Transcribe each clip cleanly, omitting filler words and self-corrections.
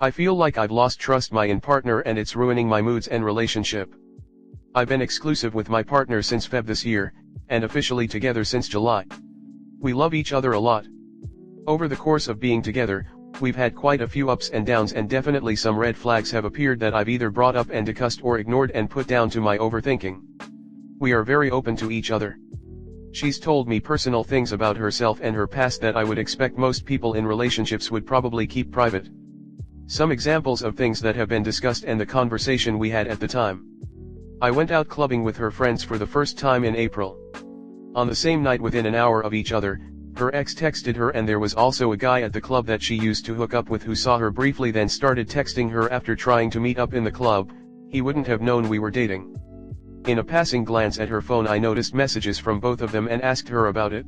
I feel like I've lost trust in my partner and it's ruining my moods and relationship. I've been exclusive with my partner since Feb this year, and officially together since July. We love each other a lot. Over the course of being together, we've had quite a few ups and downs, and definitely some red flags have appeared that I've either brought up and discussed or ignored and put down to my overthinking. We are very open to each other. She's told me personal things about herself and her past that I would expect most people in relationships would probably keep private. Some examples of things that have been discussed and the conversation we had at the time. I went out clubbing with her friends for the first time in April. On the same night, within an hour of each other, her ex texted her, and there was also a guy at the club that she used to hook up with who saw her briefly, then started texting her after trying to meet up in the club. He wouldn't have known we were dating. In a passing glance at her phone, I noticed messages from both of them and asked her about it.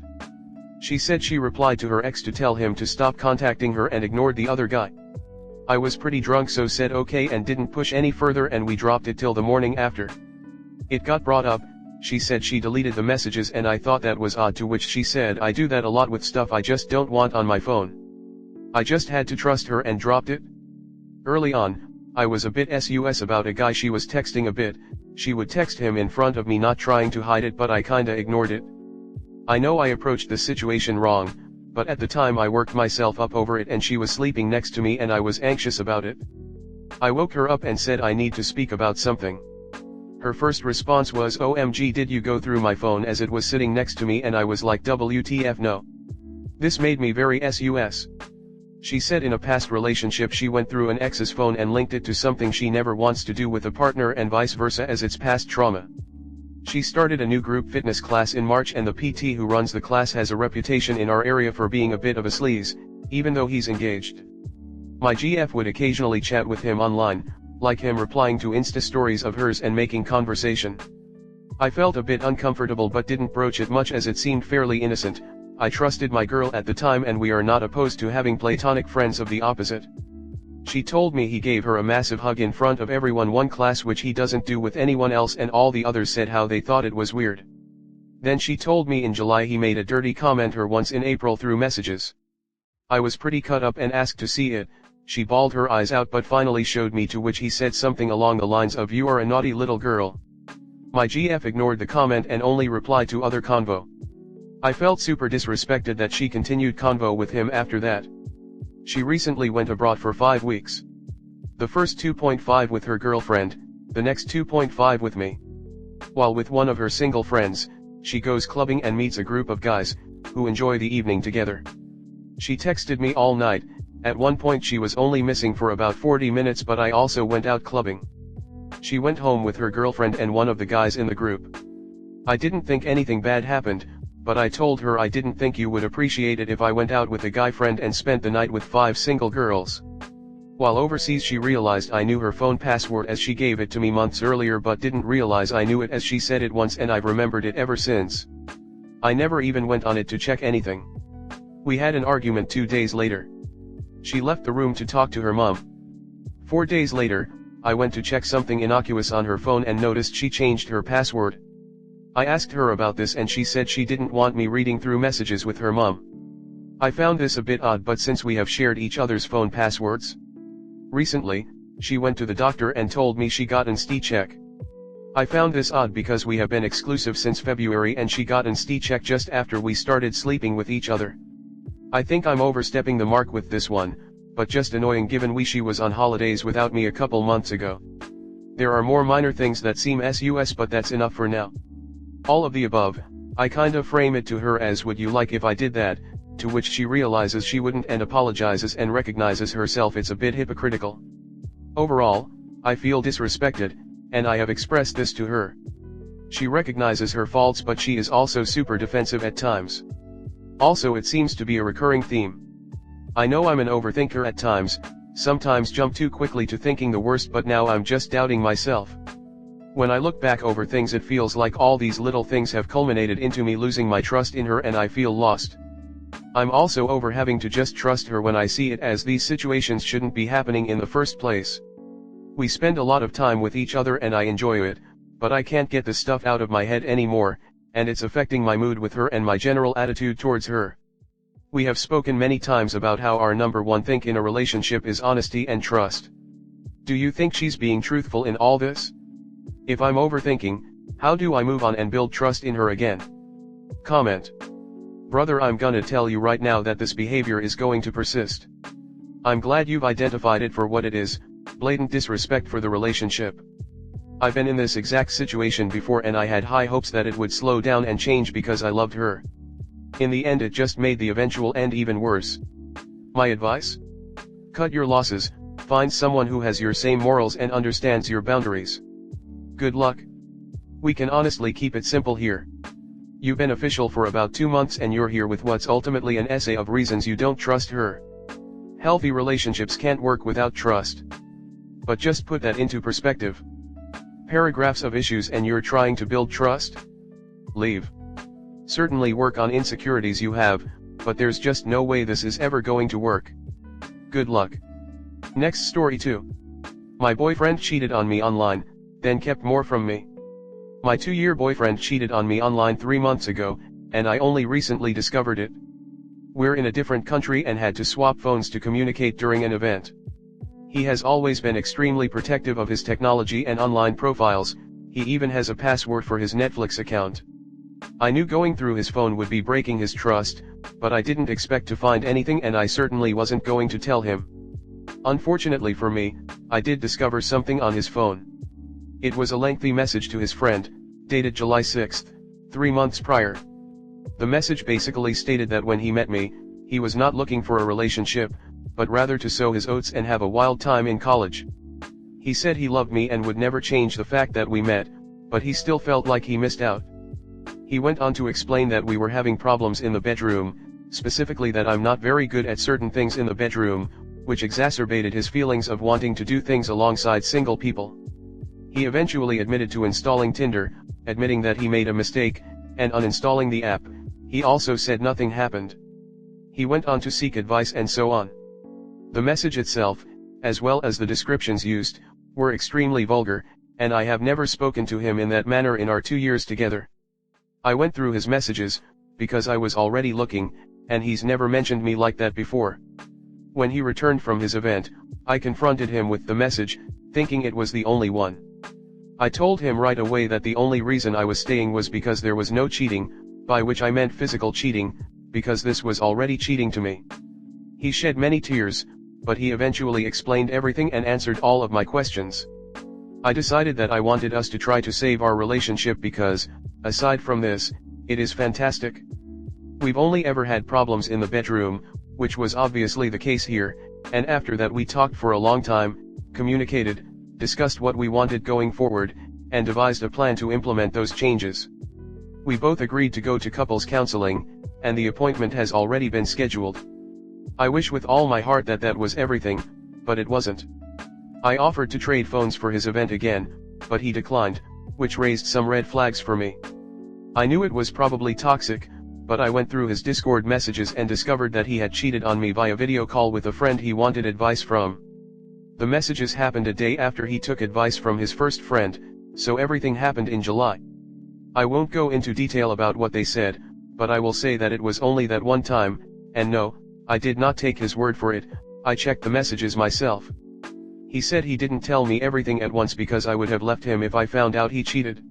She said she replied to her ex to tell him to stop contacting her and ignored the other guy. I was pretty drunk, so said okay and didn't push any further, and we dropped it till the morning after. It got brought up. She said she deleted the messages, and I thought that was odd, to which she said I do that a lot with stuff I just don't want on my phone. I just had to trust her and dropped it. Early on, I was a bit sus about a guy she was texting a bit. She would text him in front of me, not trying to hide it, but I kinda ignored it. I know I approached the situation wrong, but at the time I worked myself up over it, and she was sleeping next to me and I was anxious about it. I woke her up and said I need to speak about something. Her first response was, "OMG, did you go through my phone?" as it was sitting next to me, and I was like, WTF, no. This made me very sus. She said in a past relationship she went through an ex's phone and linked it to something she never wants to do with a partner, and vice versa, as it's past trauma. She started a new group fitness class in March, and the PT who runs the class has a reputation in our area for being a bit of a sleaze, even though he's engaged. My GF would occasionally chat with him online, like him replying to Insta stories of hers and making conversation. I felt a bit uncomfortable but didn't broach it much as it seemed fairly innocent. I trusted my girl at the time, and we are not opposed to having platonic friends of the opposite. She told me he gave her a massive hug in front of everyone, one class, which he doesn't do with anyone else, and all the others said how they thought it was weird. Then she told me in July he made a dirty comment her once in April through messages. I was pretty cut up and asked to see it. She bawled her eyes out but finally showed me, to which he said something along the lines of, "You are a naughty little girl." My GF ignored the comment and only replied to other convo. I felt super disrespected that she continued convo with him after that. She recently went abroad for 5 weeks. The first 2.5 with her girlfriend, the next 2.5 with me. While with one of her single friends, she goes clubbing and meets a group of guys, who enjoy the evening together. She texted me all night. At one point she was only missing for about 40 minutes, but I also went out clubbing. She went home with her girlfriend and one of the guys in the group. I didn't think anything bad happened, but I told her I didn't think you would appreciate it if I went out with a guy friend and spent the night with 5 single girls. While overseas she realized I knew her phone password as she gave it to me months earlier, but didn't realize I knew it as she said it once, and I've remembered it ever since. I never even went on it to check anything. We had an argument 2 days later. She left the room to talk to her mom. 4 days later, I went to check something innocuous on her phone and noticed she changed her password. I asked her about this and she said she didn't want me reading through messages with her mom. I found this a bit odd, but since we have shared each other's phone passwords. Recently, she went to the doctor and told me she got an ST check. I found this odd because we have been exclusive since February and she got an ST check just after we started sleeping with each other. I think I'm overstepping the mark with this one, but just annoying given she was on holidays without me a couple months ago. There are more minor things that seem sus, but that's enough for now. All of the above, I kind of frame it to her as, "Would you like if I did that?" to which she realizes she wouldn't and apologizes and recognizes herself it's a bit hypocritical. Overall, I feel disrespected, and I have expressed this to her. She recognizes her faults, but she is also super defensive at times. Also, it seems to be a recurring theme. I know I'm an overthinker at times, sometimes jump too quickly to thinking the worst, but now I'm just doubting myself. When I look back over things, it feels like all these little things have culminated into me losing my trust in her, and I feel lost. I'm also over having to just trust her when I see it, as these situations shouldn't be happening in the first place. We spend a lot of time with each other and I enjoy it, but I can't get the stuff out of my head anymore, and it's affecting my mood with her and my general attitude towards her. We have spoken many times about how our number one thing in a relationship is honesty and trust. Do you think she's being truthful in all this? If I'm overthinking, how do I move on and build trust in her again? Comment. Brother, I'm gonna tell you right now that this behavior is going to persist. I'm glad you've identified it for what it is, blatant disrespect for the relationship. I've been in this exact situation before and I had high hopes that it would slow down and change because I loved her. In the end it just made the eventual end even worse. My advice? Cut your losses, find someone who has your same morals and understands your boundaries. Good luck. We can honestly keep it simple here. You've been official for about 2 months and you're here with what's ultimately an essay of reasons you don't trust her. Healthy relationships can't work without trust. But just put that into perspective. Paragraphs of issues and you're trying to build trust? Leave. Certainly work on insecurities you have, but there's just no way this is ever going to work. Good luck. Next story 2. My boyfriend cheated on me online, then kept more from me. My 2-year boyfriend cheated on me online 3 months ago, and I only recently discovered it. We're in a different country and had to swap phones to communicate during an event. He has always been extremely protective of his technology and online profiles, he even has a password for his Netflix account. I knew going through his phone would be breaking his trust, but I didn't expect to find anything and I certainly wasn't going to tell him. Unfortunately for me, I did discover something on his phone. It was a lengthy message to his friend, dated July 6th, 3 months prior. The message basically stated that when he met me, he was not looking for a relationship, but rather to sow his oats and have a wild time in college. He said he loved me and would never change the fact that we met, but he still felt like he missed out. He went on to explain that we were having problems in the bedroom, specifically that I'm not very good at certain things in the bedroom, which exacerbated his feelings of wanting to do things alongside single people. He eventually admitted to installing Tinder, admitting that he made a mistake, and uninstalling the app. He also said nothing happened. He went on to seek advice and so on. The message itself, as well as the descriptions used, were extremely vulgar, and I have never spoken to him in that manner in our 2 years together. I went through his messages, because I was already looking, and he's never mentioned me like that before. When he returned from his event, I confronted him with the message, thinking it was the only one. I told him right away that the only reason I was staying was because there was no cheating, by which I meant physical cheating, because this was already cheating to me. He shed many tears, but he eventually explained everything and answered all of my questions. I decided that I wanted us to try to save our relationship because, aside from this, it is fantastic. We've only ever had problems in the bedroom, which was obviously the case here, and after that we talked for a long time, communicated, discussed what we wanted going forward, and devised a plan to implement those changes. We both agreed to go to couples counseling, and the appointment has already been scheduled. I wish with all my heart that that was everything, but it wasn't. I offered to trade phones for his event again, but he declined, which raised some red flags for me. I knew it was probably toxic, but I went through his Discord messages and discovered that he had cheated on me via video call with a friend he wanted advice from. The messages happened a day after he took advice from his first friend, so everything happened in July. I won't go into detail about what they said, but I will say that it was only that one time, and no, I did not take his word for it, I checked the messages myself. He said he didn't tell me everything at once because I would have left him if I found out he cheated.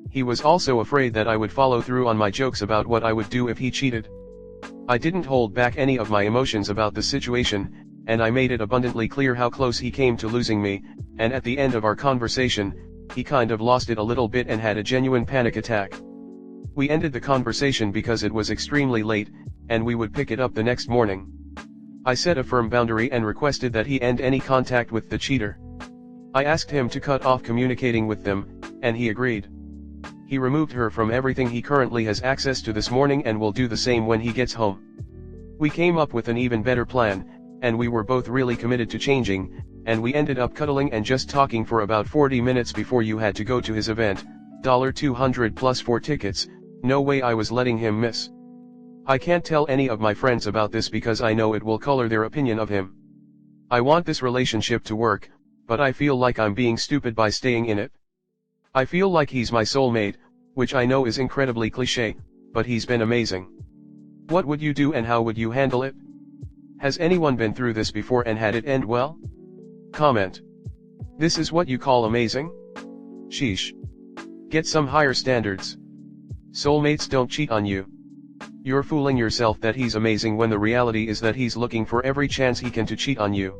He was also afraid that I would follow through on my jokes about what I would do if he cheated. I didn't hold back any of my emotions about the situation, and I made it abundantly clear how close he came to losing me, and at the end of our conversation, he kind of lost it a little bit and had a genuine panic attack. We ended the conversation because it was extremely late, and we would pick it up the next morning. I set a firm boundary and requested that he end any contact with the cheater. I asked him to cut off communicating with them, and he agreed. He removed her from everything he currently has access to this morning and will do the same when he gets home. We came up with an even better plan, and we were both really committed to changing, and we ended up cuddling and just talking for about 40 minutes before you had to go to his event, $200 plus 4 tickets, no way I was letting him miss. I can't tell any of my friends about this because I know it will color their opinion of him. I want this relationship to work, but I feel like I'm being stupid by staying in it. I feel like he's my soulmate, which I know is incredibly cliché, but he's been amazing. What would you do and how would you handle it? Has anyone been through this before and had it end well? Comment. This is what you call amazing? Sheesh. Get some higher standards. Soulmates don't cheat on you. You're fooling yourself that he's amazing when the reality is that he's looking for every chance he can to cheat on you.